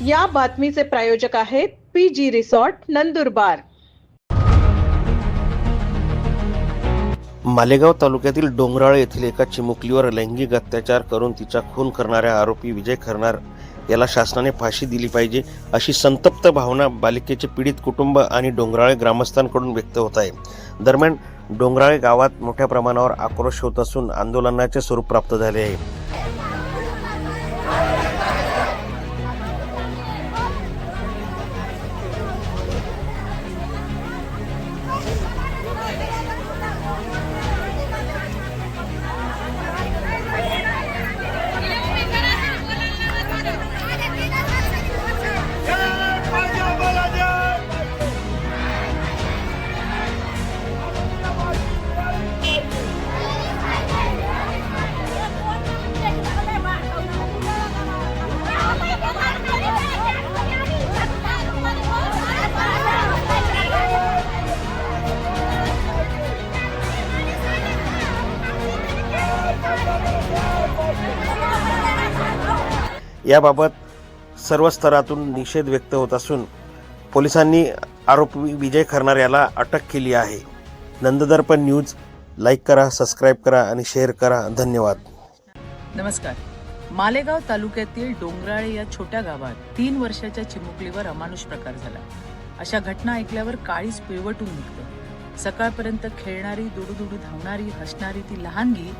या बातमीचे प्रायोजक आहेत PG रिसॉर्ट नंदुरबार। मालेगाव तालुक्यातील डोंगराळे येथील एका चिमुकलीवर लैंगिक अत्याचार करून तिचा खून करणाऱ्या आरोपी विजय खैरनार याला शासनाने फाशी दिली पाहिजे अशी संतप्त भावना बालिकेचे पीडित कुटुंब आणि डोंगराळे ग्रामस्थांकडून व्यक्त होत आहे। दरम्यान डोंगराळे गावात मोठ्या प्रमाणावर आक्रोश होत असून आंदोलनाचे स्वरूप प्राप्त झाले आहे। याबाबत सर्व स्तरातून निषेध व्यक्त होत असून पोलिसांनी आरोपी विजय खैरनार याला अटक केली आहे। नंददर्पण न्यूज लाईक करा, सबस्क्राईब करा आणि शेअर करा। धन्यवाद। नमस्कार। मालेगाव तालुक्यातील डोंगराळे या छोट्या गावात 3 वर्षाच्या चिमुकलीवर अमानुष प्रकार झाला। अशा घटना ऐकल्यावर काळीच पिळवटून निघतं। सकाळपर्यंत खेळणारी, दुडूदुडू धावणारी, हसणारी ती लहानगी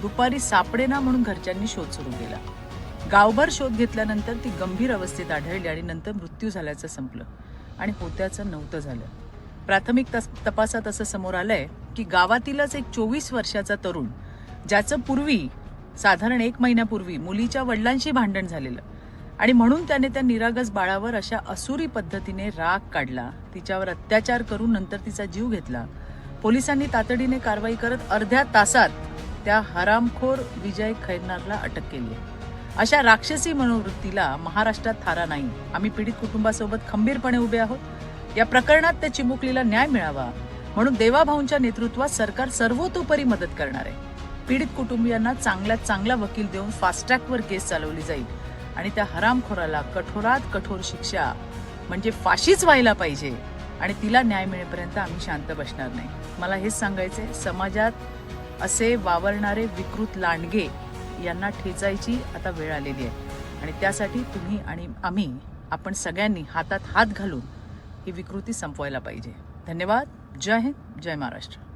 दुपारी सापडेना म्हणून घरच्यांनी शोध सुरू केला। गावभर शोध घेतल्यानंतर ती गंभीर अवस्थेत आढळली आणि नंतर मृत्यू झाल्याचं संपलं आणि होत्याचं नव्हतं झालं। प्राथमिक तपासात असं समोर आलंय की गावातीलच एक 24 वर्षाचा तरुण, ज्याचं पूर्वी साधारण 1 महिन्यापूर्वी मुलीच्या वडिलांशी भांडण झालेलं आणि म्हणून त्याने त्या निरागस बाळावर अशा असुरी पद्धतीने राग काढला, तिच्यावर अत्याचार करून नंतर तिचा जीव घेतला। पोलिसांनी तातडीने कारवाई करत अर्ध्या तासात त्या हरामखोर विजय खैरनारला अटक केली आहे। अशा राक्षसी मनोवृत्तीला महाराष्ट्रात थारा नाही। आम्ही पीडित कुटुंबासोबत खंबीरपणे उभे आहोत। या प्रकरणात त्या चिमुकलीला न्याय मिळावा म्हणून देवाभाऊंच्या नेतृत्वात सरकार सर्वतोपरी मदत करणार आहे। पीडित कुटुंबियांना चांगल्यात चांगला वकील देऊन फास्ट ट्रॅकवर केस चालवली जाईल आणि त्या हरामखोराला कठोरात कठोर शिक्षा म्हणजे फाशीच व्हायला पाहिजे आणि तिला न्याय मिळेपर्यंत आम्ही शांत बसणार नाही। मला हेच सांगायचंय, समाजात असे वावरणारे विकृत लांडगे यांना ठेचायची आता वेळ आलेली आहे आणि त्यासाठी तुम्ही आणि आपण सगळ्यांनी हातात हात घालून ही विकृती संपवायला पाहिजे। धन्यवाद। जय हिंद, जय महाराष्ट्र।